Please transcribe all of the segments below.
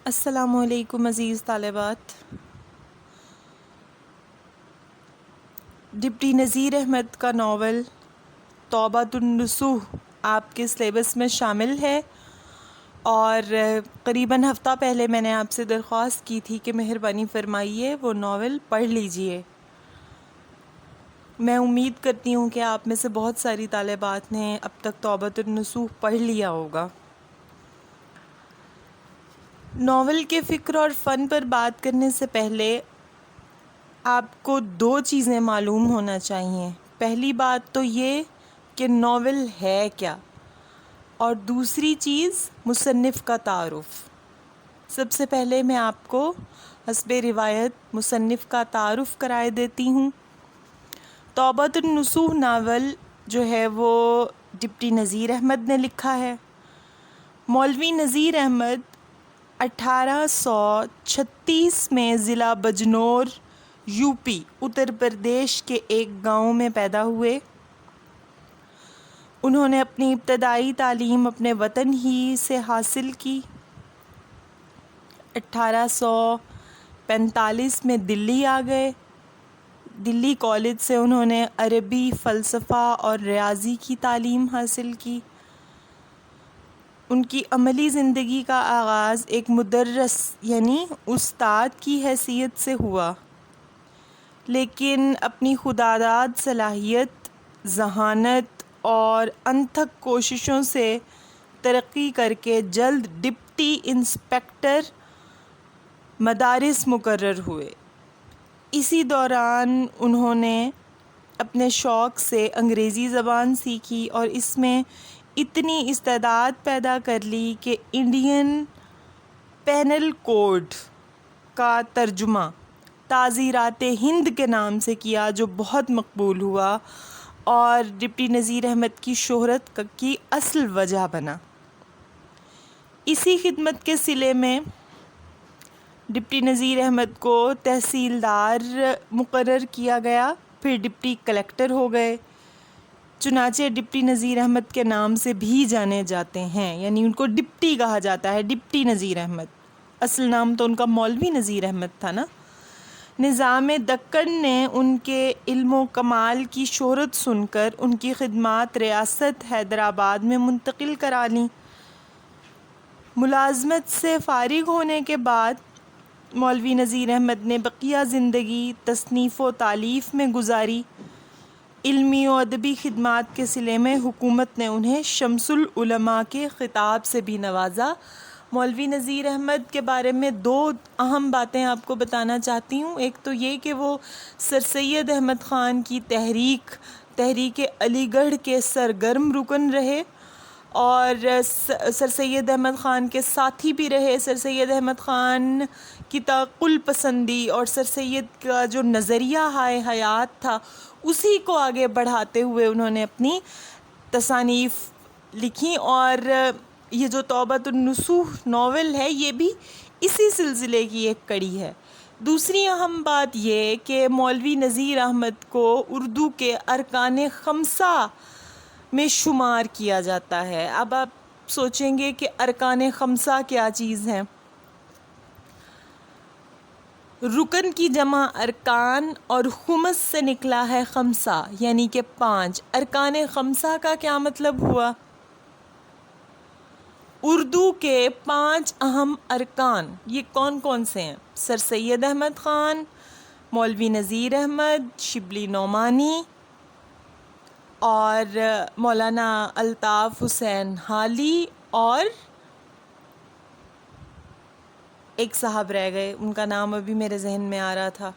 السلام علیکم عزیز طالبات. ڈپٹی نذیر احمد کا ناول توبۃ النصوح آپ کے سلیبس میں شامل ہے، اور قریباً ہفتہ پہلے میں نے آپ سے درخواست کی تھی کہ مہربانی فرمائیے وہ ناول پڑھ لیجئے. میں امید کرتی ہوں کہ آپ میں سے بہت ساری طالبات نے اب تک توبۃ النصوح پڑھ لیا ہوگا. ناول کے فکر اور فن پر بات کرنے سے پہلے آپ کو دو چیزیں معلوم ہونا چاہیے. پہلی بات تو یہ کہ ناول ہے کیا، اور دوسری چیز مصنف کا تعارف. سب سے پہلے میں آپ کو حسب روایت مصنف کا تعارف کرائے دیتی ہوں. توبۃ النصوح ناول جو ہے وہ ڈپٹی نذیر احمد نے لکھا ہے. مولوی نذیر احمد 1836 میں ضلع بجنور یو پی اتر پردیش کے ایک گاؤں میں پیدا ہوئے. انہوں نے اپنی ابتدائی تعلیم اپنے وطن ہی سے حاصل کی. 1845 میں دلی آ گئے. دلی کالج سے انہوں نے عربی، فلسفہ اور ریاضی کی تعلیم حاصل کی. ان کی عملی زندگی کا آغاز ایک مدرس یعنی استاد کی حیثیت سے ہوا، لیکن اپنی خودداد صلاحیت، ذہانت اور انتھک کوششوں سے ترقی کر کے جلد ڈپٹی انسپکٹر مدارس مقرر ہوئے. اسی دوران انہوں نے اپنے شوق سے انگریزی زبان سیکھی اور اس میں اتنی استعداد پیدا کر لی کہ انڈین پینل کوڈ کا ترجمہ تعزیرات ہند کے نام سے کیا، جو بہت مقبول ہوا اور ڈپٹی نذیر احمد کی شہرت کی اصل وجہ بنا. اسی خدمت کے صلے میں ڈپٹی نذیر احمد کو تحصیلدار مقرر کیا گیا، پھر ڈپٹی کلکٹر ہو گئے. چنانچہ ڈپٹی نذیر احمد کے نام سے بھی جانے جاتے ہیں، یعنی ان کو ڈپٹی کہا جاتا ہے، ڈپٹی نذیر احمد. اصل نام تو ان کا مولوی نذیر احمد تھا نا. نظام دکن نے ان کے علم و کمال کی شہرت سن کر ان کی خدمات ریاست حیدرآباد میں منتقل کرا لیں. ملازمت سے فارغ ہونے کے بعد مولوی نذیر احمد نے بقیہ زندگی تصنیف و تالیف میں گزاری. علمی و ادبی خدمات کے صلے میں حکومت نے انہیں شمس العلماء کے خطاب سے بھی نوازا. مولوی نذیر احمد کے بارے میں دو اہم باتیں آپ کو بتانا چاہتی ہوں. ایک تو یہ کہ وہ سر سید احمد خان کی تحریک علی گڑھ کے سرگرم رکن رہے اور سر سید احمد خان کے ساتھی بھی رہے. سر سید احمد خان کی تقل پسندی اور سر سید کا جو نظریہ ہائے حیات تھا اسی کو آگے بڑھاتے ہوئے انہوں نے اپنی تصانیف لکھی، اور یہ جو توبۃ النصوح ناول ہے یہ بھی اسی سلسلے کی ایک کڑی ہے. دوسری اہم بات یہ کہ مولوی نذیر احمد کو اردو کے ارکان خمسہ میں شمار کیا جاتا ہے. اب آپ سوچیں گے کہ ارکان خمسہ کیا چیز ہیں. رکن کی جمع ارکان اور خمس سے نکلا ہے خمسہ، یعنی کہ 5. ارکان خمسہ کا کیا مطلب ہوا؟ اردو کے 5 اہم ارکان یہ کون کون سے ہیں؟ سر سید احمد خان، مولوی نذیر احمد، شبلی نعمانی اور مولانا الطاف حسین حالی، اور ایک صاحب رہ گئے، ان کا نام ابھی میرے ذہن میں آ رہا تھا.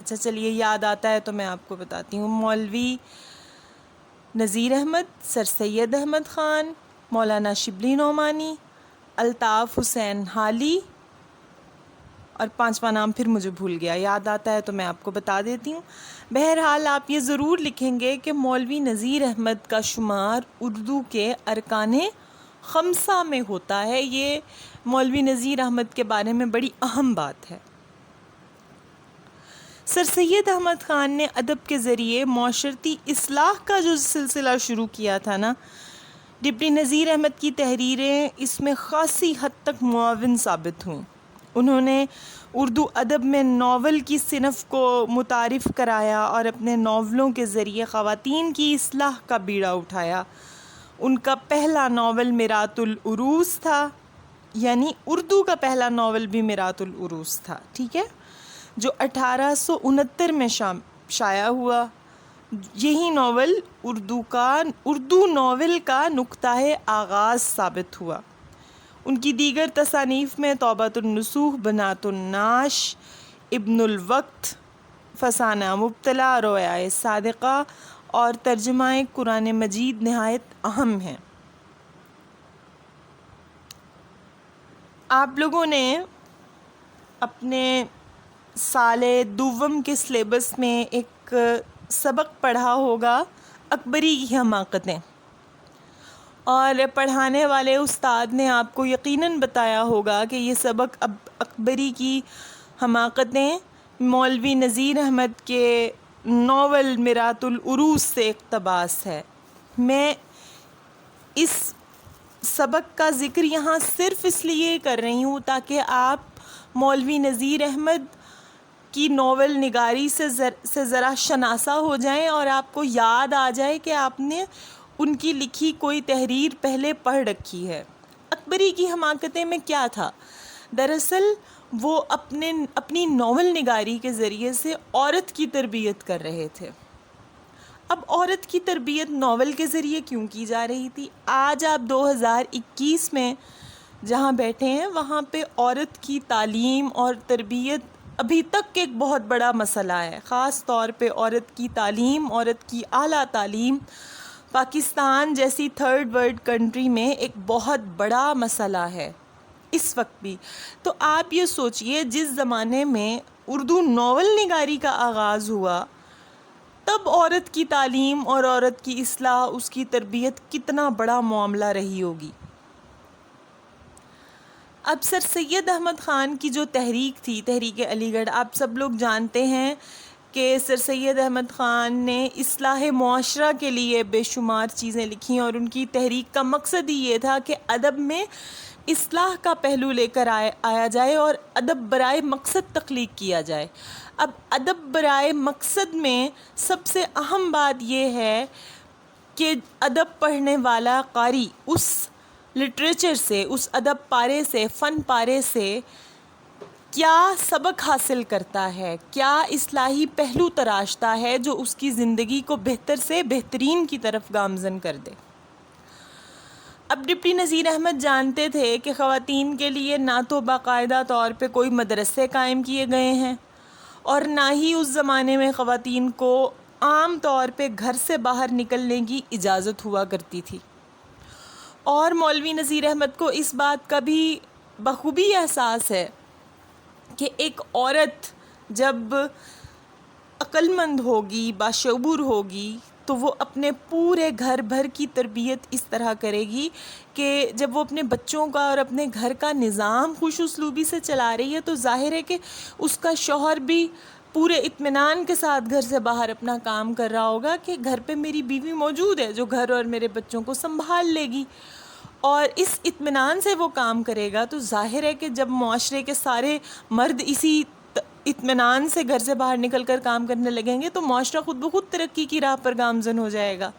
اچھا چلیے یاد آتا ہے تو میں آپ کو بتاتی ہوں. مولوی نذیر احمد، سر سید احمد خان، مولانا شبلی نعمانی، الطاف حسین حالی، اور 5واں نام پھر مجھے بھول گیا، یاد آتا ہے تو میں آپ کو بتا دیتی ہوں. بہرحال آپ یہ ضرور لکھیں گے کہ مولوی نذیر احمد کا شمار اردو کے ارکان خمسہ میں ہوتا ہے. یہ مولوی نذیر احمد کے بارے میں بڑی اہم بات ہے. سر سید احمد خان نے ادب کے ذریعے معاشرتی اصلاح کا جو سلسلہ شروع کیا تھا نا، ڈپٹی نذیر احمد کی تحریریں اس میں خاصی حد تک معاون ثابت ہوں۔ انہوں نے اردو ادب میں ناول کی صنف کو متعارف کرایا اور اپنے ناولوں کے ذریعے خواتین کی اصلاح کا بیڑا اٹھایا۔ ان کا پہلا ناول میرات العروس تھا، یعنی اردو کا پہلا ناول بھی میرات العروس تھا، ٹھیک ہے، جو 1869 میں شائع ہوا۔ یہی ناول اردو ناول کا نقطہ آغاز ثابت ہوا۔ ان کی دیگر تصانیف میں توبۃ النصوح، بنات الناش، ابن الوقت، فسانہ مبتلا، رویہ صادقہ اور ترجمہ قرآن مجید نہایت اہم ہیں۔ آپ لوگوں نے اپنے سال دوم کے سلیبس میں ایک سبق پڑھا ہوگا، اکبری کی حماقتیں، اور پڑھانے والے استاد نے آپ کو یقیناً بتایا ہوگا کہ یہ سبق اب اکبری کی حماقتیں مولوی نذیر احمد کے ناول میرات العروس سے اقتباس ہے۔ میں اس سبق کا ذکر یہاں صرف اس لیے کر رہی ہوں تاکہ آپ مولوی نذیر احمد کی ناول نگاری سے ذرا شناسا ہو جائیں اور آپ کو یاد آ جائے کہ آپ نے ان کی لکھی کوئی تحریر پہلے پڑھ رکھی ہے۔ اکبری کی حماقتیں میں کیا تھا؟ دراصل وہ اپنی ناول نگاری کے ذریعے سے عورت کی تربیت کر رہے تھے۔ اب عورت کی تربیت ناول کے ذریعے کیوں کی جا رہی تھی؟ آج آپ 2021 میں جہاں بیٹھے ہیں وہاں پہ عورت کی تعلیم اور تربیت ابھی تک ایک بہت بڑا مسئلہ ہے، خاص طور پہ عورت کی تعلیم، عورت کی اعلیٰ تعلیم پاکستان جیسی تھرڈ ورلڈ کنٹری میں ایک بہت بڑا مسئلہ ہے اس وقت بھی۔ تو آپ یہ سوچئے جس زمانے میں اردو ناول نگاری کا آغاز ہوا تب عورت کی تعلیم اور عورت کی اصلاح، اس کی تربیت کتنا بڑا معاملہ رہی ہوگی۔ اب سر سید احمد خان کی جو تحریک تھی، تحریک علی گڑھ، آپ سب لوگ جانتے ہیں کہ سر سید احمد خان نے اصلاح معاشرہ کے لیے بے شمار چیزیں لکھیں، اور ان کی تحریک کا مقصد ہی یہ تھا کہ ادب میں اصلاح کا پہلو لے کر آیا جائے اور ادب برائے مقصد تخلیق کیا جائے۔ اب ادب برائے مقصد میں سب سے اہم بات یہ ہے کہ ادب پڑھنے والا قاری اس لٹریچر سے، اس ادب پارے سے، فن پارے سے کیا سبق حاصل کرتا ہے، کیا اصلاحی پہلو تراشتا ہے جو اس کی زندگی کو بہتر سے بہترین کی طرف گامزن کر دے۔ اب ڈپٹی نذیر احمد جانتے تھے کہ خواتین کے لیے نہ تو باقاعدہ طور پہ کوئی مدرسے قائم کیے گئے ہیں اور نہ ہی اس زمانے میں خواتین کو عام طور پہ گھر سے باہر نکلنے کی اجازت ہوا کرتی تھی، اور مولوی نذیر احمد کو اس بات کا بھی بخوبی احساس ہے کہ ایک عورت جب عقل مند ہوگی، باشعور ہوگی، تو وہ اپنے پورے گھر بھر کی تربیت اس طرح کرے گی کہ جب وہ اپنے بچوں کا اور اپنے گھر کا نظام خوش اسلوبی سے چلا رہی ہے تو ظاہر ہے کہ اس کا شوہر بھی پورے اطمینان کے ساتھ گھر سے باہر اپنا کام کر رہا ہوگا کہ گھر پہ میری بیوی موجود ہے جو گھر اور میرے بچوں کو سنبھال لے گی، اور اس اطمینان سے وہ کام کرے گا تو ظاہر ہے کہ جب معاشرے کے سارے مرد اسی اطمینان سے گھر سے باہر نکل کر کام کرنے لگیں گے تو معاشرہ خود بخود ترقی کی راہ پر گامزن ہو جائے گا۔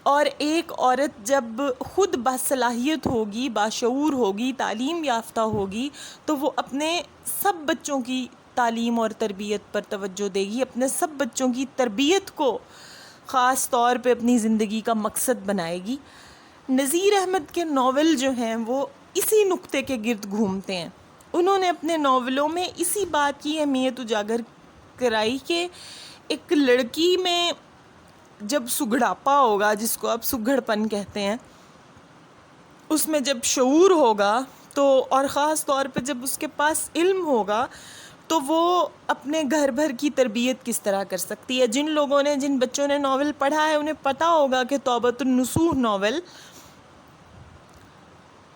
اور ایک عورت جب خود باصلاحیت ہوگی، باشعور ہوگی، تعلیم یافتہ ہوگی تو وہ اپنے سب بچوں کی تعلیم اور تربیت پر توجہ دے گی، اپنے سب بچوں کی تربیت کو خاص طور پہ اپنی زندگی کا مقصد بنائے گی۔ نذیر احمد کے ناول جو ہیں وہ اسی نقطے کے گرد گھومتے ہیں۔ انہوں نے اپنے ناولوں میں اسی بات کی اہمیت اجاگر کرائی کہ ایک لڑکی میں جب سگڑاپا ہوگا، جس کو آپ سگڑ پن کہتے ہیں، اس میں جب شعور ہوگا تو، اور خاص طور پہ جب اس کے پاس علم ہوگا تو وہ اپنے گھر بھر کی تربیت کس طرح کر سکتی ہے۔ جن بچوں نے ناول پڑھا ہے انہیں پتہ ہوگا کہ توبۃ النصوح ناول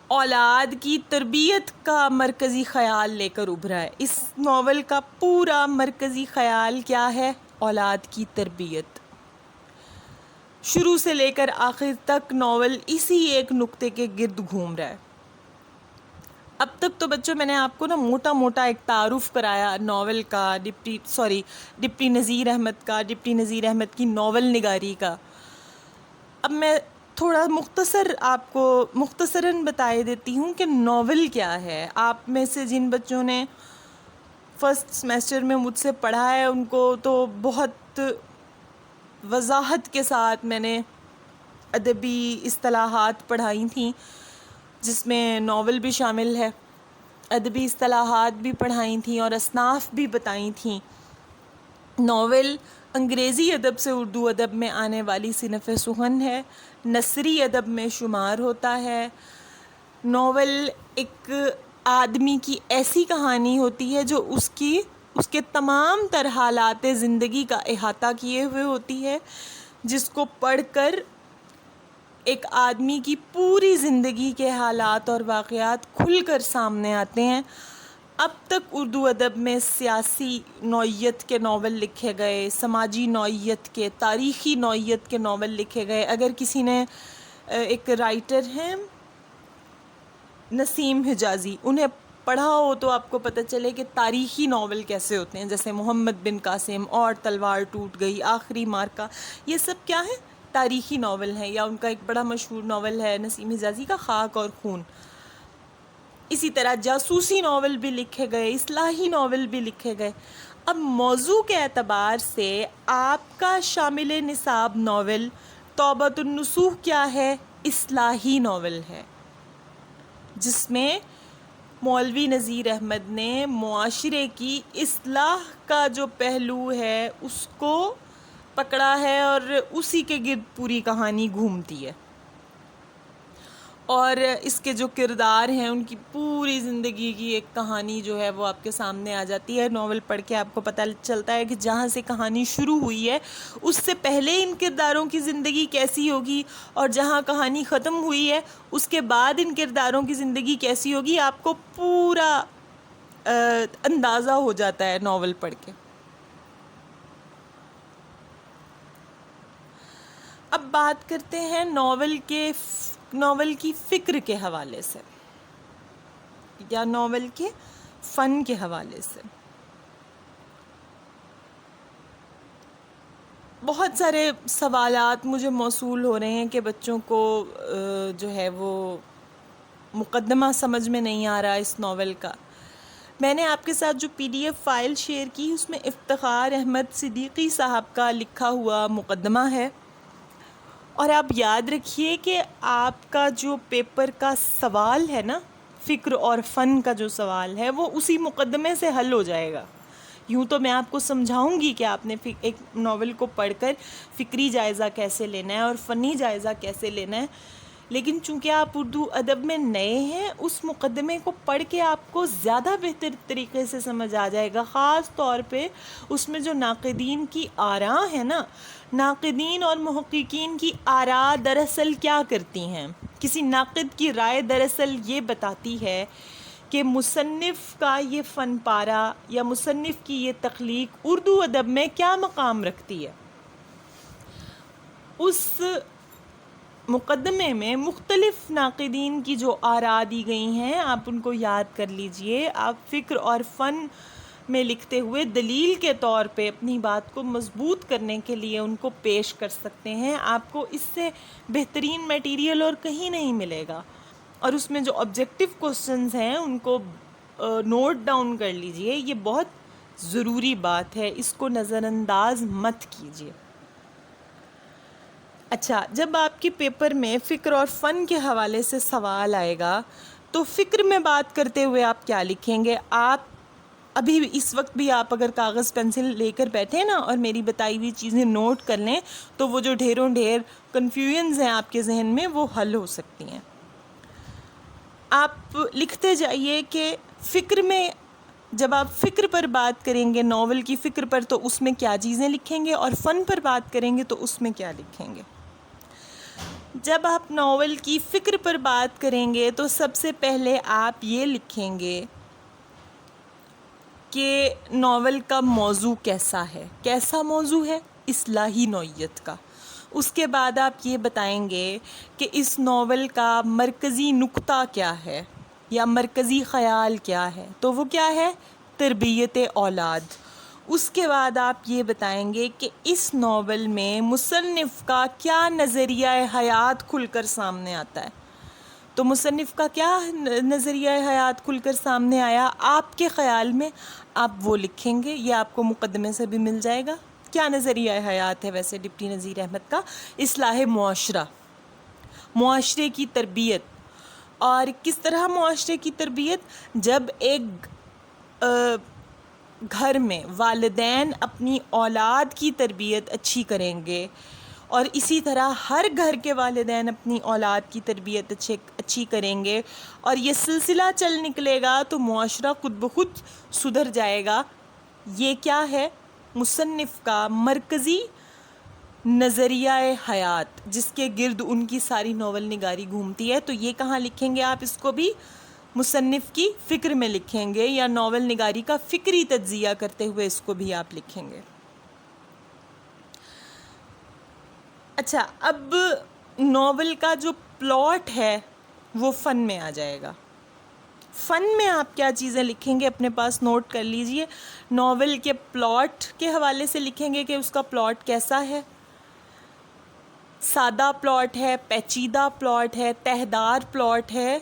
اولاد کی تربیت کا مرکزی خیال لے کر ابھرا ہے۔ اس ناول کا پورا مرکزی خیال کیا ہے؟ اولاد کی تربیت۔ شروع سے لے کر آخر تک ناول اسی ایک نقطے کے گرد گھوم رہا ہے۔ اب تک تو بچوں میں نے آپ کو نا موٹا موٹا ایک تعارف کرایا ناول کا، ڈپٹی نذیر احمد کا، ڈپٹی نذیر احمد کی ناول نگاری کا۔ اب میں تھوڑا آپ کو مختصراً بتائے دیتی ہوں کہ ناول کیا ہے۔ آپ میں سے جن بچوں نے فرسٹ سیمیسٹر میں مجھ سے پڑھا ہے ان کو تو بہت وضاحت کے ساتھ میں نے ادبی اصطلاحات پڑھائی تھیں، جس میں ناول بھی شامل ہے، ادبی اصطلاحات بھی پڑھائی تھیں اور اصناف بھی بتائی تھیں۔ ناول انگریزی ادب سے اردو ادب میں آنے والی صنف سخن ہے، نثری ادب میں شمار ہوتا ہے۔ ناول ایک آدمی کی ایسی کہانی ہوتی ہے جو اس کے تمام تر حالات زندگی کا احاطہ کیے ہوئے ہوتی ہے، جس کو پڑھ کر ایک آدمی کی پوری زندگی کے حالات اور واقعات کھل کر سامنے آتے ہیں۔ اب تک اردو ادب میں سیاسی نوعیت کے ناول لکھے گئے، سماجی نوعیت کے، تاریخی نوعیت کے ناول لکھے گئے۔ اگر کسی نے ایک رائٹر ہیں نسیم حجازی، انہیں پڑھا ہو تو آپ کو پتہ چلے کہ تاریخی ناول کیسے ہوتے ہیں، جیسے محمد بن قاسم اور تلوار ٹوٹ گئی، آخری مارکا، یہ سب کیا ہے؟ تاریخی ناول ہیں۔ یا ان کا ایک بڑا مشہور ناول ہے نسیم حجازی کا خاک اور خون۔ اسی طرح جاسوسی ناول بھی لکھے گئے، اصلاحی ناول بھی لکھے گئے۔ اب موضوع کے اعتبار سے آپ کا شامل نصاب ناول توبۃ النصوح کیا ہے؟ اصلاحی ناول ہے، جس میں مولوی نذیر احمد نے معاشرے کی اصلاح کا جو پہلو ہے اس کو پکڑا ہے اور اسی کے گرد پوری کہانی گھومتی ہے، اور اس کے جو کردار ہیں ان کی پوری زندگی کی ایک کہانی جو ہے وہ آپ کے سامنے آ جاتی ہے۔ ناول پڑھ کے آپ کو پتہ چلتا ہے کہ جہاں سے کہانی شروع ہوئی ہے اس سے پہلے ان کرداروں کی زندگی کیسی ہوگی، اور جہاں کہانی ختم ہوئی ہے اس کے بعد ان کرداروں کی زندگی کیسی ہوگی، آپ کو پورا اندازہ ہو جاتا ہے ناول پڑھ کے۔ اب بات کرتے ہیں ناول کی فکر کے حوالے سے یا ناول کے فن کے حوالے سے۔ بہت سارے سوالات مجھے موصول ہو رہے ہیں کہ بچوں کو جو ہے وہ مقدمہ سمجھ میں نہیں آ رہا اس ناول کا۔ میں نے آپ کے ساتھ جو PDF فائل شیئر کی اس میں افتخار احمد صدیقی صاحب کا لکھا ہوا مقدمہ ہے، اور آپ یاد رکھیے کہ آپ کا جو پیپر کا سوال ہے نا، فکر اور فن کا جو سوال ہے وہ اسی مقدمے سے حل ہو جائے گا۔ یوں تو میں آپ کو سمجھاؤں گی کہ آپ نے ایک ناول کو پڑھ کر فکری جائزہ کیسے لینا ہے اور فنی جائزہ کیسے لینا ہے، لیکن چونکہ آپ اردو ادب میں نئے ہیں اس مقدمے کو پڑھ کے آپ کو زیادہ بہتر طریقے سے سمجھ آ جائے گا، خاص طور پہ اس میں جو ناقدین کی آراء ہے نا، ناقدین اور محققین کی آراء دراصل کیا کرتی ہیں۔ کسی ناقد کی رائے دراصل یہ بتاتی ہے کہ مصنف کا یہ فن پارہ یا مصنف کی یہ تخلیق اردو ادب میں کیا مقام رکھتی ہے۔ اس مقدمے میں مختلف ناقدین کی جو آراء دی گئی ہیں آپ ان کو یاد کر لیجئے۔ آپ فکر اور فن میں لکھتے ہوئے دلیل کے طور پہ اپنی بات کو مضبوط کرنے کے لیے ان کو پیش کر سکتے ہیں۔ آپ کو اس سے بہترین میٹیریل اور کہیں نہیں ملے گا، اور اس میں جو آبجیکٹیو کوسچنز ہیں ان کو نوٹ ڈاؤن کر لیجئے، یہ بہت ضروری بات ہے، اس کو نظر انداز مت کیجئے۔ اچھا، جب آپ کے پیپر میں فکر اور فن کے حوالے سے سوال آئے گا تو فکر میں بات کرتے ہوئے آپ کیا لکھیں گے؟ آپ ابھی اس وقت بھی آپ اگر کاغذ پینسل لے کر بیٹھیں نا اور میری بتائی ہوئی چیزیں نوٹ کر لیں تو وہ جو ڈھیروں ڈھیر کنفیوژنز ہیں آپ کے ذہن میں وہ حل ہو سکتی ہیں۔ آپ لکھتے جائیے کہ فکر میں جب آپ فکر پر بات کریں گے، ناول کی فکر پر، تو اس میں کیا چیزیں لکھیں گے، اور فن پر بات کریں گے تو اس میں کیا لکھیں گے۔ جب آپ ناول کی فکر پر بات کریں گے تو سب سے پہلے آپ یہ لکھیں گے کہ ناول کا موضوع کیسا ہے۔ کیسا موضوع ہے؟ اصلاحی نوعیت کا۔ اس کے بعد آپ یہ بتائیں گے کہ اس ناول کا مرکزی نقطہ کیا ہے یا مرکزی خیال کیا ہے، تو وہ کیا ہے؟ تربیت اولاد۔ اس کے بعد آپ یہ بتائیں گے کہ اس ناول میں مصنف کا کیا نظریہ حیات کھل کر سامنے آتا ہے۔ تو مصنف کا کیا نظریہ حیات کھل کر سامنے آیا آپ کے خیال میں؟ آپ وہ لکھیں گے، یہ آپ کو مقدمے سے بھی مل جائے گا۔ کیا نظریہ حیات ہے ویسے ڈپٹی نذیر احمد کا؟ اصلاح معاشرہ، معاشرے کی تربیت۔ اور کس طرح معاشرے کی تربیت؟ جب ایک گھر میں والدین اپنی اولاد کی تربیت اچھی کریں گے، اور اسی طرح ہر گھر کے والدین اپنی اولاد کی تربیت اچھی کریں گے، اور یہ سلسلہ چل نکلے گا تو معاشرہ خود بخود سدھر جائے گا۔ یہ کیا ہے؟ مصنف کا مرکزی نظریہ حیات، جس کے گرد ان کی ساری ناول نگاری گھومتی ہے۔ تو یہ کہاں لکھیں گے آپ؟ اس کو بھی مصنف کی فکر میں لکھیں گے، یا ناول نگاری کا فکری تجزیہ کرتے ہوئے اس کو بھی آپ لکھیں گے۔ اچھا، اب ناول کا جو پلاٹ ہے وہ فن میں آ جائے گا۔ فن میں آپ کیا چیزیں لکھیں گے اپنے پاس نوٹ کر لیجئے۔ ناول کے پلاٹ کے حوالے سے لکھیں گے کہ اس کا پلاٹ کیسا ہے، سادہ پلاٹ ہے، پیچیدہ پلاٹ ہے، تہدار پلاٹ ہے،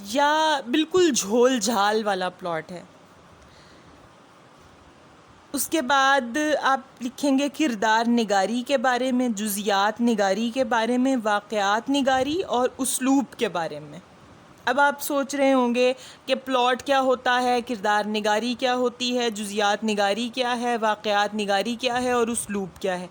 یا بالکل جھول جھال والا پلاٹ ہے۔ اس کے بعد آپ لکھیں گے کردار نگاری کے بارے میں، جزیات نگاری کے بارے میں، واقعات نگاری اور اسلوب کے بارے میں۔ اب آپ سوچ رہے ہوں گے کہ پلاٹ کیا ہوتا ہے، کردار نگاری کیا ہوتی ہے، جزیات نگاری کیا ہے، واقعات نگاری کیا ہے، اور اسلوب کیا ہے۔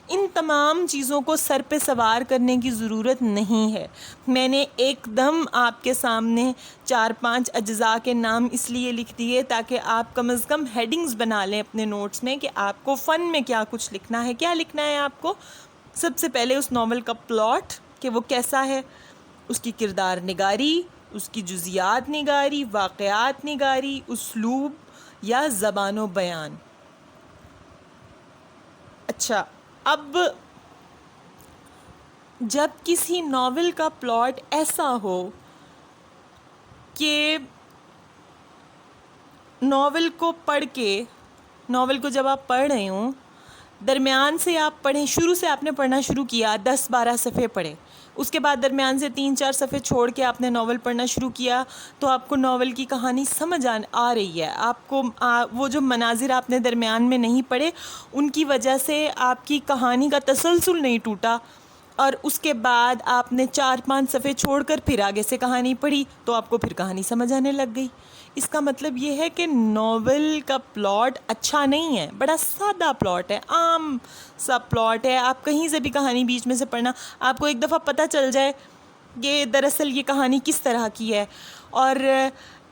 ان تمام چیزوں کو سر پہ سوار کرنے کی ضرورت نہیں ہے۔ میں نے ایک دم آپ کے سامنے 4-5 اجزاء کے نام اس لیے لکھ دیے تاکہ آپ کم از کم ہیڈنگز بنا لیں اپنے نوٹس میں کہ آپ کو فن میں کیا کچھ لکھنا ہے۔ کیا لکھنا ہے آپ کو؟ سب سے پہلے اس ناول کا پلاٹ کہ وہ کیسا ہے، اس کی کردار نگاری، اس کی جزیات نگاری، واقعات نگاری، اسلوب یا زبان و بیان۔ اچھا، اب جب کسی ناول کا پلاٹ ایسا ہو کہ ناول کو جب آپ پڑھ رہے ہوں، درمیان سے آپ پڑھیں، شروع سے آپ نے پڑھنا شروع کیا، 10-12 صفحے پڑھے، اس کے بعد درمیان سے 3-4 صفحے چھوڑ کے آپ نے ناول پڑھنا شروع کیا، تو آپ کو ناول کی کہانی سمجھ آ رہی ہے۔ آپ کو وہ جو مناظر آپ نے درمیان میں نہیں پڑھے، ان کی وجہ سے آپ کی کہانی کا تسلسل نہیں ٹوٹا، اور اس کے بعد آپ نے 4-5 صفحے چھوڑ کر پھر آگے سے کہانی پڑھی تو آپ کو پھر کہانی سمجھ آنے لگ گئی۔ اس کا مطلب یہ ہے کہ ناول کا پلاٹ اچھا نہیں ہے، بڑا سادہ پلاٹ ہے، عام سا پلاٹ ہے۔ آپ کہیں سے بھی کہانی بیچ میں سے پڑھنا، آپ کو ایک دفعہ پتہ چل جائے کہ دراصل یہ کہانی کس طرح کی ہے، اور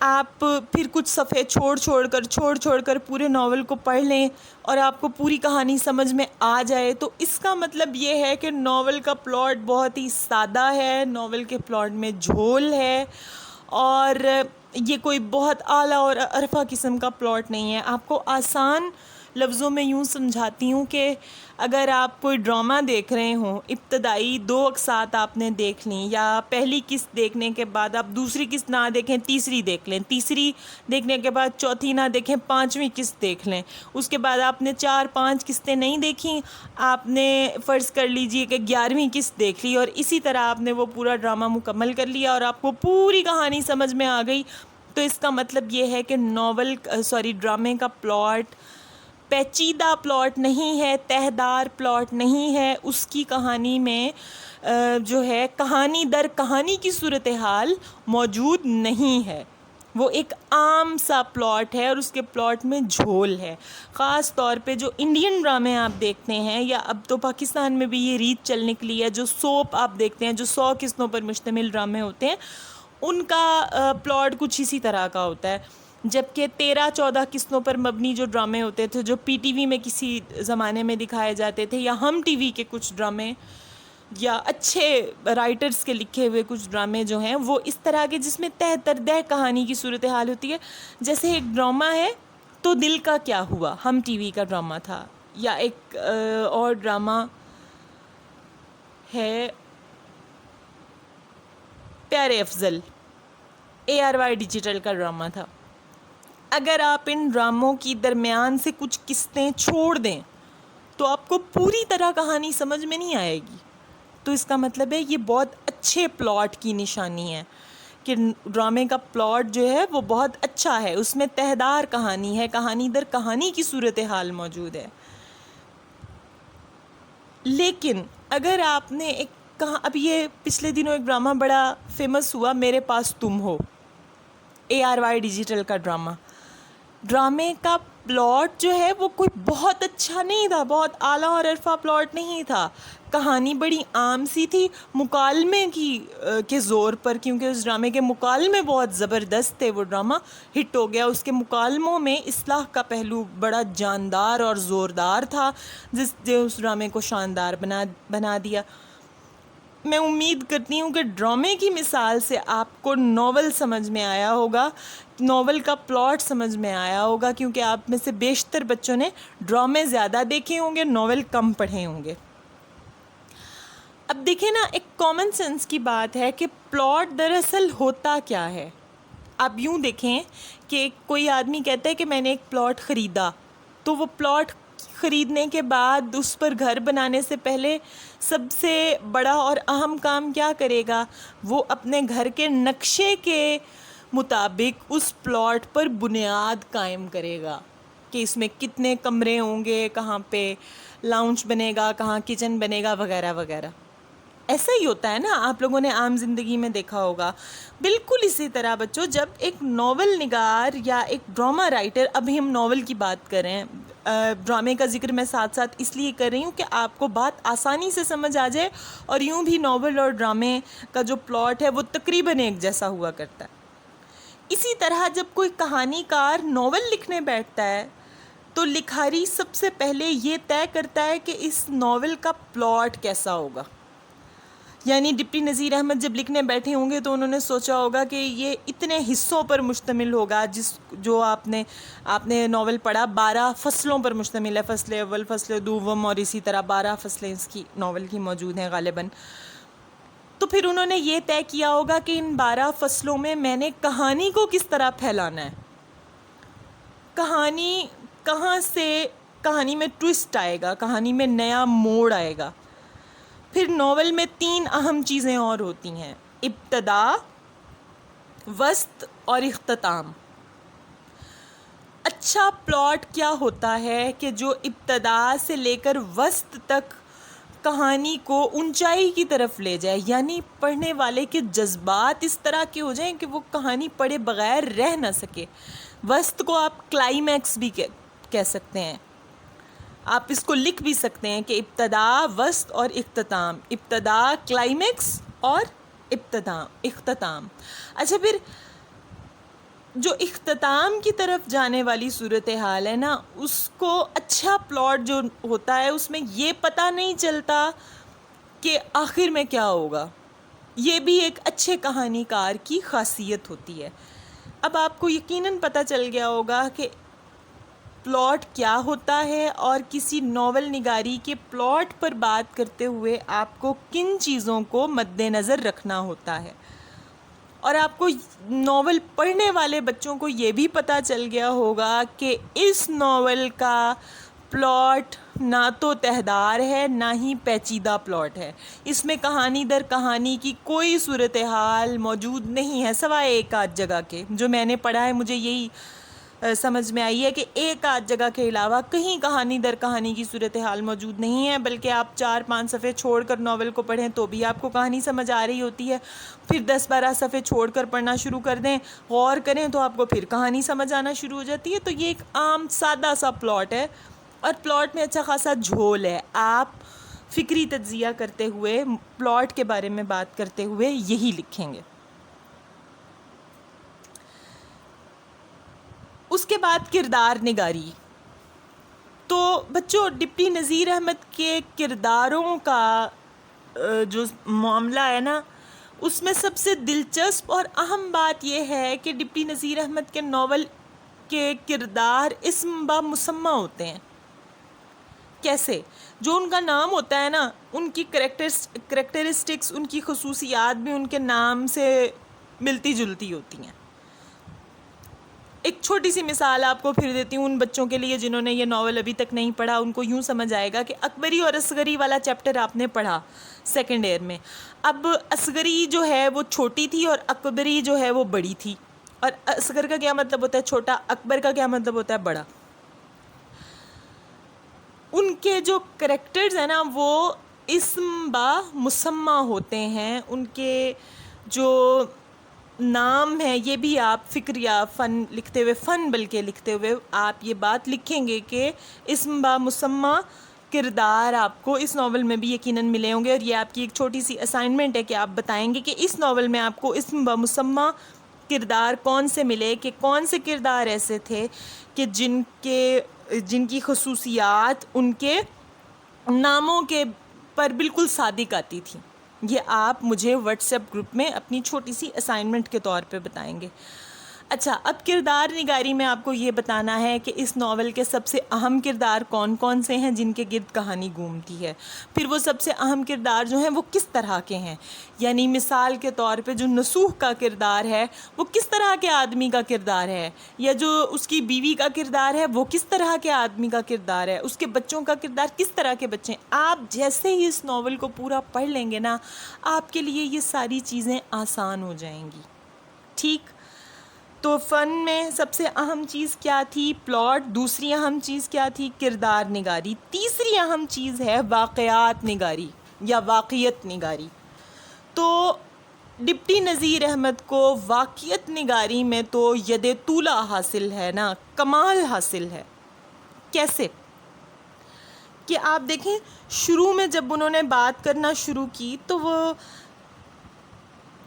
آپ پھر کچھ صفحے چھوڑ کر پورے ناول کو پڑھ لیں اور آپ کو پوری کہانی سمجھ میں آ جائے، تو اس کا مطلب یہ ہے کہ ناول کا پلاٹ بہت ہی سادہ ہے، ناول کے پلاٹ میں جھول ہے، اور یہ کوئی بہت اعلیٰ اور عرفہ قسم کا پلاٹ نہیں ہے۔ آپ کو آسان لفظوں میں یوں سمجھاتی ہوں کہ اگر آپ کوئی ڈرامہ دیکھ رہے ہوں، ابتدائی 2 اقساط آپ نے دیکھ لیں، یا پہلی قسط دیکھنے کے بعد آپ دوسری قسط نہ دیکھیں، تیسری دیکھ لیں، تیسری دیکھنے کے بعد چوتھی نہ دیکھیں، 5ویں قسط دیکھ لیں، اس کے بعد آپ نے 4-5 قسطیں نہیں دیکھیں، آپ نے فرض کر لیجئے کہ 11ویں قسط دیکھ لی، اور اسی طرح آپ نے وہ پورا ڈرامہ مکمل کر لیا اور آپ کو پوری کہانی سمجھ میں آ گئی، تو اس کا مطلب یہ ہے کہ ڈرامے کا پلاٹ پیچیدہ پلاٹ نہیں ہے، تہدار پلاٹ نہیں ہے، اس کی کہانی میں جو ہے کہانی در کہانی کی صورتحال موجود نہیں ہے، وہ ایک عام سا پلاٹ ہے اور اس کے پلاٹ میں جھول ہے۔ خاص طور پہ جو انڈین ڈرامے آپ دیکھتے ہیں، یا اب تو پاکستان میں بھی یہ ریت چل نکلی ہے، جو سوپ آپ دیکھتے ہیں، جو 100 قسطوں پر مشتمل ڈرامے ہوتے ہیں، ان کا پلاٹ کچھ اسی طرح کا ہوتا ہے، جبکہ 13-14 قسطوں پر مبنی جو ڈرامے ہوتے تھے، جو پی ٹی وی میں کسی زمانے میں دکھائے جاتے تھے، یا ہم ٹی وی کے کچھ ڈرامے، یا اچھے رائٹرز کے لکھے ہوئے کچھ ڈرامے جو ہیں، وہ اس طرح کے جس میں تہ تردہ کہانی کی صورتحال ہوتی ہے۔ جیسے ایک ڈرامہ ہے تو دل کا کیا ہوا، ہم ٹی وی کا ڈرامہ تھا، یا ایک اور ڈرامہ ہے پیارے افضل، ARY ڈیجیٹل کا ڈرامہ تھا. اگر آپ ان ڈراموں کی درمیان سے کچھ قسطیں چھوڑ دیں تو آپ کو پوری طرح کہانی سمجھ میں نہیں آئے گی. تو اس کا مطلب ہے یہ بہت اچھے پلاٹ کی نشانی ہے کہ ڈرامے کا پلاٹ جو ہے وہ بہت اچھا ہے، اس میں تہدار کہانی ہے، کہانی در کہانی کی صورتحال موجود ہے. لیکن اگر آپ نے اب یہ پچھلے دنوں ایک ڈرامہ بڑا فیمس ہوا، میرے پاس تم ہو، ARY ڈیجیٹل کا ڈرامے کا پلاٹ جو ہے وہ کوئی بہت اچھا نہیں تھا، بہت اعلیٰ اور عرفہ پلاٹ نہیں تھا. کہانی بڑی عام سی تھی، مکالمے کے زور پر، کیونکہ اس ڈرامے کے مکالمے بہت زبردست تھے، وہ ڈرامہ ہٹ ہو گیا. اس کے مکالموں میں اصلاح کا پہلو بڑا جاندار اور زوردار تھا، جس نے اس ڈرامے کو شاندار بنا دیا. میں امید کرتی ہوں کہ ڈرامے کی مثال سے آپ کو ناول سمجھ میں آیا ہوگا، ناول کا پلاٹ سمجھ میں آیا ہوگا، کیونکہ آپ میں سے بیشتر بچوں نے ڈرامے زیادہ دیکھے ہوں گے، ناول کم پڑھے ہوں گے. اب دیکھیں نا، ایک کامن سینس کی بات ہے کہ پلاٹ دراصل ہوتا کیا ہے. آپ یوں دیکھیں کہ کوئی آدمی کہتا ہے کہ میں نے ایک پلاٹ خریدا، تو وہ پلاٹ خریدنے کے بعد اس پر گھر بنانے سے پہلے سب سے بڑا اور اہم کام کیا کرے گا؟ وہ اپنے گھر کے نقشے کے مطابق اس پلاٹ پر بنیاد قائم کرے گا کہ اس میں کتنے کمرے ہوں گے، کہاں پہ لاؤنج بنے گا، کہاں کچن بنے گا، وغیرہ وغیرہ. ایسا ہی ہوتا ہے نا، آپ لوگوں نے عام زندگی میں دیکھا ہوگا. بالکل اسی طرح بچوں، جب ایک ناول نگار یا ایک ڈرامہ رائٹر، ابھی ہم ناول کی بات کر رہے ہیں، ڈرامے کا ذکر میں ساتھ ساتھ اس لیے کر رہی ہوں کہ آپ کو بات آسانی سے سمجھ آ جائے. اور یوں بھی ناول اور ڈرامے کا جو پلاٹ ہے وہ تقریباً ایک جیسا ہوا کرتا ہے. اسی طرح جب کوئی کہانی کار ناول لکھنے بیٹھتا ہے تو لکھاری سب سے پہلے یہ طے کرتا ہے کہ اس ناول کا پلاٹ کیسا ہوگا. یعنی ڈپٹی نذیر احمد جب لکھنے بیٹھے ہوں گے تو انہوں نے سوچا ہوگا کہ یہ اتنے حصوں پر مشتمل ہوگا، جو آپ نے ناول پڑھا 12 فصلوں پر مشتمل ہے، فصل اول، فصل دوم، اور اسی طرح 12 فصلیں اس کی ناول کی موجود ہیں غالباً. تو پھر انہوں نے یہ طے کیا ہوگا کہ ان 12 فصلوں میں نے کہانی کو کس طرح پھیلانا ہے، کہانی کہاں سے، کہانی میں ٹوسٹ آئے گا، کہانی میں نیا موڑ آئے گا. پھر ناول میں 3 اہم چیزیں اور ہوتی ہیں: ابتدا، وسط اور اختتام. اچھا پلاٹ کیا ہوتا ہے کہ جو ابتدا سے لے کر وسط تک کہانی کو اونچائی کی طرف لے جائے، یعنی پڑھنے والے کے جذبات اس طرح کے ہو جائیں کہ وہ کہانی پڑھے بغیر رہ نہ سکے. وسط کو آپ کلائمیکس بھی کہہ سکتے ہیں، آپ اس کو لکھ بھی سکتے ہیں کہ ابتدا، وسط اور اختتام، ابتدا، کلائمیکس اور اختتام. اچھا، پھر جو اختتام کی طرف جانے والی صورتحال ہے نا، اس کو اچھا پلاٹ جو ہوتا ہے اس میں یہ پتہ نہیں چلتا کہ آخر میں کیا ہوگا. یہ بھی ایک اچھے کہانی کار کی خاصیت ہوتی ہے. اب آپ کو یقیناً پتہ چل گیا ہوگا کہ پلاٹ کیا ہوتا ہے، اور کسی ناول نگاری کے پلاٹ پر بات کرتے ہوئے آپ کو کن چیزوں کو مد نظر رکھنا ہوتا ہے. اور آپ کو ناول پڑھنے والے بچوں کو یہ بھی پتہ چل گیا ہوگا کہ اس ناول کا پلاٹ نہ تو تہدار ہے، نہ ہی پیچیدہ پلاٹ ہے. اس میں کہانی در کہانی کی کوئی صورتحال موجود نہیں ہے، سوائے ایک آدھ جگہ کے. جو میں نے پڑھا ہے مجھے یہی سمجھ میں آئی ہے کہ ایک آدھ جگہ کے علاوہ کہیں کہانی در کہانی کی صورتحال موجود نہیں ہے، بلکہ آپ 4-5 صفحے چھوڑ کر ناول کو پڑھیں تو بھی آپ کو کہانی سمجھ آ رہی ہوتی ہے. پھر 10-12 صفحے چھوڑ کر پڑھنا شروع کر دیں، غور کریں تو آپ کو پھر کہانی سمجھ آنا شروع ہو جاتی ہے. تو یہ ایک عام سادہ سا پلاٹ ہے، اور پلاٹ میں اچھا خاصا جھول ہے. آپ فکری تجزیہ کرتے ہوئے، پلاٹ کے بارے میں بات کرتے ہوئے یہی لکھیں گے. اس کے بعد کردار نگاری. تو بچوں، ڈپٹی نذیر احمد کے کرداروں کا جو معاملہ ہے نا، اس میں سب سے دلچسپ اور اہم بات یہ ہے کہ ڈپٹی نذیر احمد کے ناول کے کردار اسم با مسمى ہوتے ہیں. کیسے؟ جو ان کا نام ہوتا ہے نا، ان کی کریکٹرسٹکس، ان کی خصوصیات بھی ان کے نام سے ملتی جلتی ہوتی ہیں۔ ایک چھوٹی سی مثال آپ کو پھر دیتی ہوں ان بچوں کے لیے جنہوں نے یہ ناول ابھی تک نہیں پڑھا، ان کو یوں سمجھ آئے گا کہ اکبری اور اصغری والا چیپٹر آپ نے پڑھا سیکنڈ ایئر میں۔ اب اصغری جو ہے وہ چھوٹی تھی اور اکبری جو ہے وہ بڑی تھی، اور اصغر کا کیا مطلب ہوتا ہے؟ چھوٹا۔ اکبر کا کیا مطلب ہوتا ہے؟ بڑا۔ ان کے جو کریکٹرز ہیں نا وہ اسم با مسمہ ہوتے ہیں، ان کے جو نام ہے یہ بھی آپ فکر یا فن لکھتے ہوئے، فن بلکہ لکھتے ہوئے آپ یہ بات لکھیں گے کہ اسم با مسمہ کردار آپ کو اس ناول میں بھی یقیناً ملے ہوں گے، اور یہ آپ کی ایک چھوٹی سی اسائنمنٹ ہے کہ آپ بتائیں گے کہ اس ناول میں آپ کو اسم با مسمہ کردار کون سے ملے، کہ کون سے کردار ایسے تھے کہ جن کی خصوصیات ان کے ناموں کے پر بالکل صادق آتی تھی۔ یہ آپ مجھے واٹس ایپ گروپ میں اپنی چھوٹی سی اسائنمنٹ کے طور پہ بتائیں گے۔ اچھا، اب کردار نگاری میں آپ کو یہ بتانا ہے کہ اس ناول کے سب سے اہم کردار کون کون سے ہیں جن کے گرد کہانی گھومتی ہے، پھر وہ سب سے اہم کردار جو ہیں وہ کس طرح کے ہیں، یعنی مثال کے طور پہ جو نصوح کا کردار ہے وہ کس طرح کے آدمی کا کردار ہے، یا جو اس کی بیوی کا کردار ہے وہ کس طرح کے آدمی کا کردار ہے، اس کے بچوں کا کردار کس طرح کے بچے ہیں۔ آپ جیسے ہی اس ناول کو پورا پڑھ لیں گے نا، آپ کے لیے یہ ساری چیزیں آسان ہو جائیں گی۔ ٹھیک؟ تو فن میں سب سے اہم چیز کیا تھی؟ پلاٹ۔ دوسری اہم چیز کیا تھی؟ کردار نگاری۔ تیسری اہم چیز ہے واقعات نگاری یا واقعیت نگاری۔ تو ڈپٹی نذیر احمد کو واقعیت نگاری میں تو ید طولہ حاصل ہے نا، کمال حاصل ہے۔ کیسے؟ کہ آپ دیکھیں شروع میں جب انہوں نے بات کرنا شروع کی تو وہ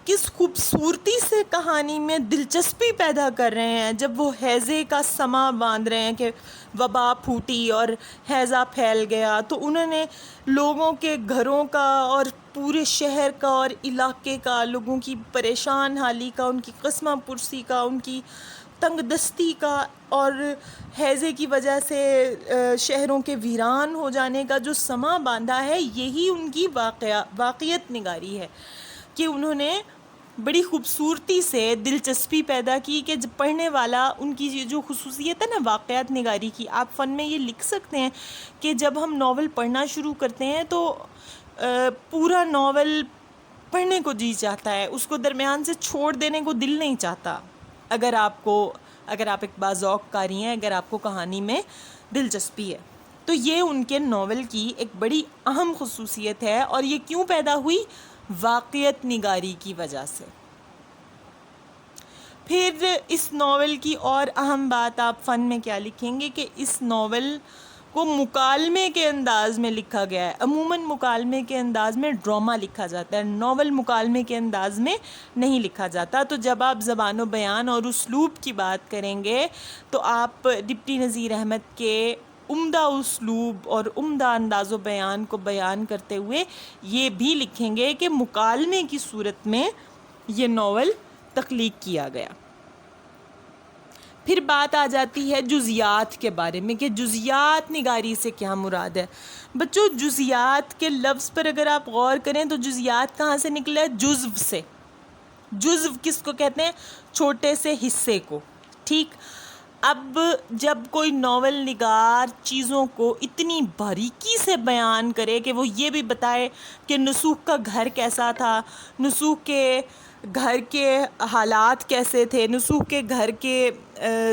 کس خوبصورتی سے کہانی میں دلچسپی پیدا کر رہے ہیں، جب وہ ہیضے کا سما باندھ رہے ہیں کہ وبا پھوٹی اور ہیضہ پھیل گیا، تو انہوں نے لوگوں کے گھروں کا اور پورے شہر کا اور علاقے کا، لوگوں کی پریشان حالی کا، ان کی قسمہ پرسی کا، ان کی تنگ دستی کا، اور ہیضے کی وجہ سے شہروں کے ویران ہو جانے کا جو سما باندھا ہے، یہی ان کی واقعیت نگاری ہے کہ انہوں نے بڑی خوبصورتی سے دلچسپی پیدا کی کہ جب پڑھنے والا، ان کی جو خصوصیت ہے نا واقعات نگاری کی، آپ فن میں یہ لکھ سکتے ہیں کہ جب ہم ناول پڑھنا شروع کرتے ہیں تو پورا ناول پڑھنے کو جی چاہتا ہے، اس کو درمیان سے چھوڑ دینے کو دل نہیں چاہتا، اگر آپ ایک باذوق قاری ہیں، اگر آپ کو کہانی میں دلچسپی ہے۔ تو یہ ان کے ناول کی ایک بڑی اہم خصوصیت ہے، اور یہ کیوں پیدا ہوئی؟ واقعیت نگاری کی وجہ سے۔ پھر اس ناول کی اور اہم بات آپ فن میں کیا لکھیں گے کہ اس ناول کو مکالمے کے انداز میں لکھا گیا ہے۔ عموماً مکالمے کے انداز میں ڈرامہ لکھا جاتا ہے، ناول مکالمے کے انداز میں نہیں لکھا جاتا۔ تو جب آپ زبان و بیان اور اسلوب کی بات کریں گے تو آپ ڈپٹی نذیر احمد کے عمدہ اسلوب اور عمدہ انداز و بیان کو بیان کرتے ہوئے یہ بھی لکھیں گے کہ مکالمے کی صورت میں یہ ناول تخلیق کیا گیا۔ پھر بات آ جاتی ہے جزیات کے بارے میں کہ جزیات نگاری سے کیا مراد ہے۔ بچوں جزیات کے لفظ پر اگر آپ غور کریں تو جزیات کہاں سے نکلا ہے؟ جزو سے۔ جزو کس کو کہتے ہیں؟ چھوٹے سے حصے کو۔ ٹھیک؟ اب جب کوئی ناول نگار چیزوں کو اتنی باریکی سے بیان کرے کہ وہ یہ بھی بتائے کہ نصوح کا گھر کیسا تھا، نصوح کے گھر کے حالات کیسے تھے، نصوح کے گھر کے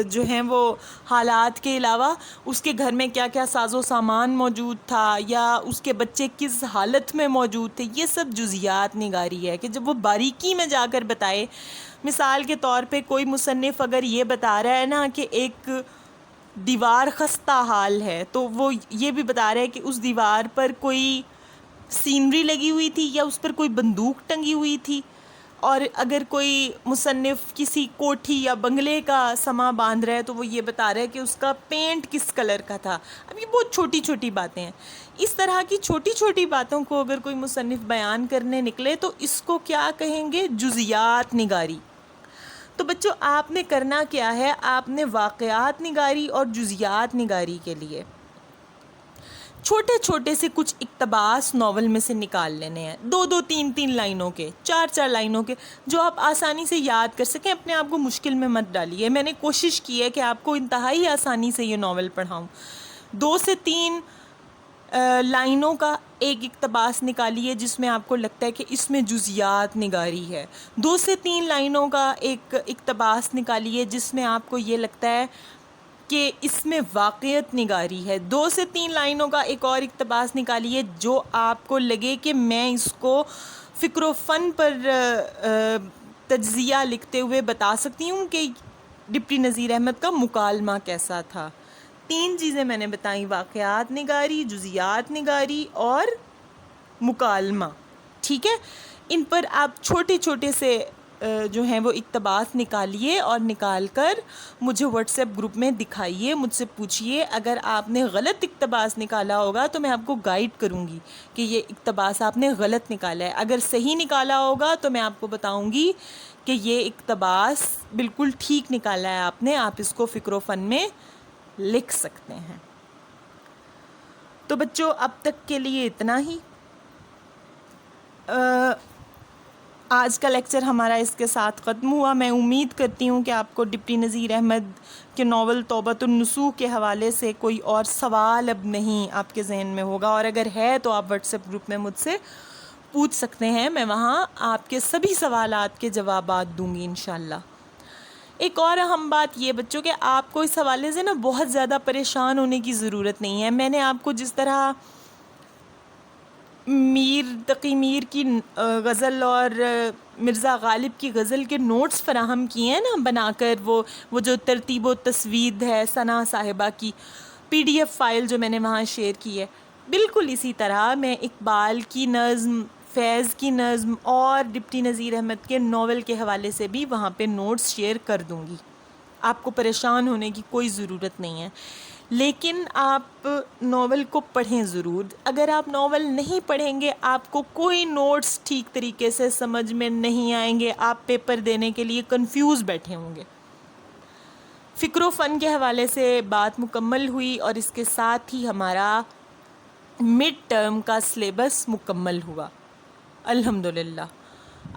جو ہیں وہ حالات کے علاوہ اس کے گھر میں کیا کیا ساز و سامان موجود تھا، یا اس کے بچے کس حالت میں موجود تھے، یہ سب جزیات نگاری ہے کہ جب وہ باریکی میں جا کر بتائے۔ مثال کے طور پہ کوئی مصنف اگر یہ بتا رہا ہے نا کہ ایک دیوار خستہ حال ہے، تو وہ یہ بھی بتا رہا ہے کہ اس دیوار پر کوئی سینری لگی ہوئی تھی یا اس پر کوئی بندوق ٹنگی ہوئی تھی، اور اگر کوئی مصنف کسی کوٹھی یا بنگلے کا سما باندھ رہا ہے تو وہ یہ بتا رہا ہے کہ اس کا پینٹ کس کلر کا تھا۔ اب یہ بہت چھوٹی چھوٹی باتیں ہیں، اس طرح کی چھوٹی چھوٹی باتوں کو اگر کوئی مصنف بیان کرنے نکلے تو اس کو کیا کہیں گے؟ جزیات نگاری۔ تو بچوں آپ نے کرنا کیا ہے؟ آپ نے واقعات نگاری اور جزیات نگاری کے لیے چھوٹے چھوٹے سے کچھ اقتباس ناول میں سے نکال لینے ہیں، 2 3 لائنوں کے، 4 لائنوں کے، جو آپ آسانی سے یاد کر سکیں. اپنے آپ کو مشکل میں مت ڈالیے. میں نے کوشش کی ہے کہ آپ کو انتہائی آسانی سے یہ ناول پڑھاؤں. 2 سے 3 لائنوں کا ایک اقتباس نکالیے جس میں آپ کو لگتا ہے کہ اس میں جزیات نگاری ہے. 2 سے 3 لائنوں کا ایک اقتباس نکالیے جس میں آپ کو یہ لگتا ہے کہ اس میں واقعیت نگاری ہے. 2 سے 3 لائنوں کا ایک اور اقتباس نکالیے جو آپ کو لگے کہ میں اس کو فکر و فن پر تجزیہ لکھتے ہوئے بتا سکتی ہوں کہ ڈپٹی نذیر احمد کا مکالمہ کیسا تھا. 3 چیزیں میں نے بتائیں: واقعات نگاری، جزیات نگاری اور مکالمہ. ٹھیک ہے، ان پر آپ چھوٹے چھوٹے سے جو ہیں وہ اقتباس نکالیے اور نکال کر مجھے واٹس ایپ گروپ میں دکھائیے، مجھ سے پوچھیے. اگر آپ نے غلط اقتباس نکالا ہوگا تو میں آپ کو گائیڈ کروں گی کہ یہ اقتباس آپ نے غلط نکالا ہے. اگر صحیح نکالا ہوگا تو میں آپ کو بتاؤں گی کہ یہ اقتباس بالکل ٹھیک نکالا ہے آپ نے، آپ اس کو فکر و فن میں لکھ سکتے ہیں. تو بچوں اب تک کے لیے اتنا ہی. آج کا لیکچر ہمارا اس کے ساتھ ختم ہوا. میں امید کرتی ہوں کہ آپ کو ڈپٹی نذیر احمد کے ناول توبۃ النصوح کے حوالے سے کوئی اور سوال اب نہیں آپ کے ذہن میں ہوگا، اور اگر ہے تو آپ واٹس ایپ گروپ میں مجھ سے پوچھ سکتے ہیں. میں وہاں آپ کے سبھی سوالات کے جوابات دوں گی انشاءاللہ. ایک اور اہم بات یہ بچوں کہ آپ کو اس حوالے سے نا بہت زیادہ پریشان ہونے کی ضرورت نہیں ہے. میں نے آپ کو جس طرح میر تقی میر کی غزل اور مرزا غالب کی غزل کے نوٹس فراہم کیے ہیں نا بنا کر، وہ جو ترتیب و تسوید ہے ثنا صاحبہ کی PDF فائل جو میں نے وہاں شیئر کی ہے، بالکل اسی طرح میں اقبال کی نظم، فیض کی نظم اور ڈپٹی نذیر احمد کے ناول کے حوالے سے بھی وہاں پہ نوٹس شیئر کر دوں گی. آپ کو پریشان ہونے کی کوئی ضرورت نہیں ہے. لیکن آپ ناول کو پڑھیں ضرور. اگر آپ ناول نہیں پڑھیں گے آپ کو کوئی نوٹس ٹھیک طریقے سے سمجھ میں نہیں آئیں گے، آپ پیپر دینے کے لیے کنفیوز بیٹھے ہوں گے. فکر و فن کے حوالے سے بات مکمل ہوئی اور اس کے ساتھ ہی ہمارا مڈ ٹرم کا سلیبس مکمل ہوا الحمدللہ.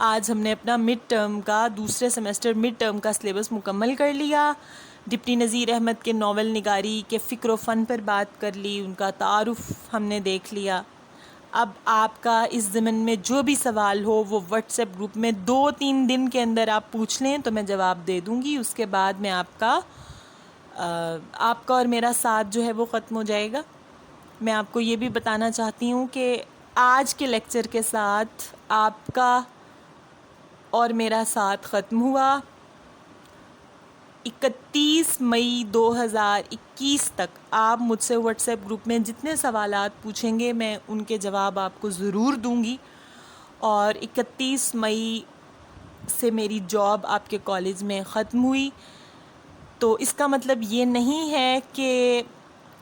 آج ہم نے اپنا مڈ ٹرم کا دوسرے سیمسٹر مڈ ٹرم کا سلیبس مکمل کر لیا. ڈپٹی نذیر احمد کے ناول نگاری کے فکر و فن پر بات کر لی، ان کا تعارف ہم نے دیکھ لیا. اب آپ کا اس ضمن میں جو بھی سوال ہو وہ واٹس ایپ گروپ میں 2-3 دن کے اندر آپ پوچھ لیں تو میں جواب دے دوں گی. اس کے بعد میں آپ کا اور میرا ساتھ جو ہے وہ ختم ہو جائے گا. میں آپ کو یہ بھی بتانا چاہتی ہوں کہ آج کے لیکچر کے ساتھ آپ کا اور میرا ساتھ ختم ہوا. 31 مئی 2021 تک آپ مجھ سے واٹس ایپ گروپ میں جتنے سوالات پوچھیں گے میں ان کے جواب آپ کو ضرور دوں گی. اور 31 مئی سے میری جاب آپ کے کالج میں ختم ہوئی. تو اس کا مطلب یہ نہیں ہے کہ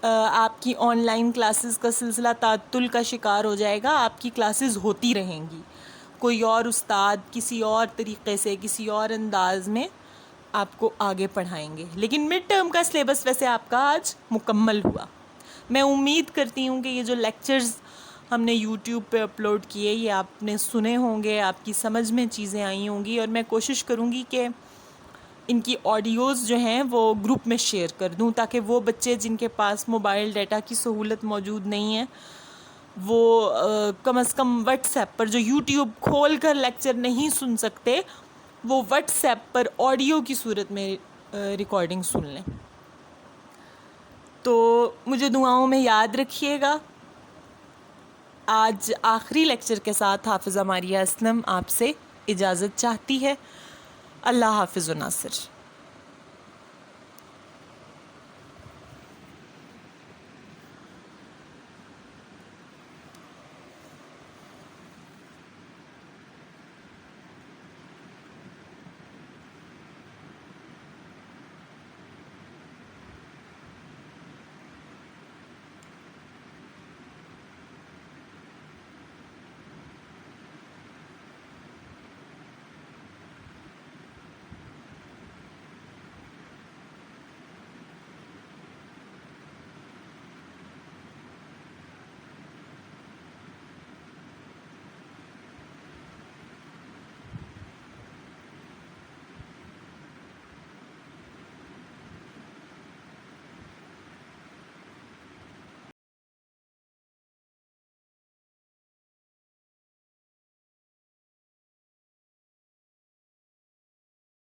آپ کی آن لائن کلاسز کا سلسلہ تعطل کا شکار ہو جائے گا. آپ کی کلاسز ہوتی رہیں گی. کوئی اور استاد کسی اور طریقے سے کسی اور انداز میں آپ کو آگے پڑھائیں گے. لیکن مڈ ٹرم کا سلیبس ویسے آپ کا آج مکمل ہوا. میں امید کرتی ہوں کہ یہ جو لیکچرز ہم نے یوٹیوب پہ اپلوڈ کیے یہ آپ نے سنے ہوں گے، آپ کی سمجھ میں چیزیں آئی ہوں گی. اور میں کوشش کروں گی کہ ان کی آڈیوز جو ہیں وہ گروپ میں شیئر کر دوں تاکہ وہ بچے جن کے پاس موبائل ڈیٹا کی سہولت موجود نہیں ہے وہ کم از کم واٹس ایپ پر، جو یوٹیوب کھول کر لیکچر نہیں سن سکتے، وہ واٹس ایپ پر آڈیو کی صورت میں ریکارڈنگ سن لیں. تو مجھے دعاؤں میں یاد رکھیے گا. آج آخری لیکچر کے ساتھ حافظہ ماریہ اسلم آپ سے اجازت چاہتی ہے. اللہ حافظ و ناصر.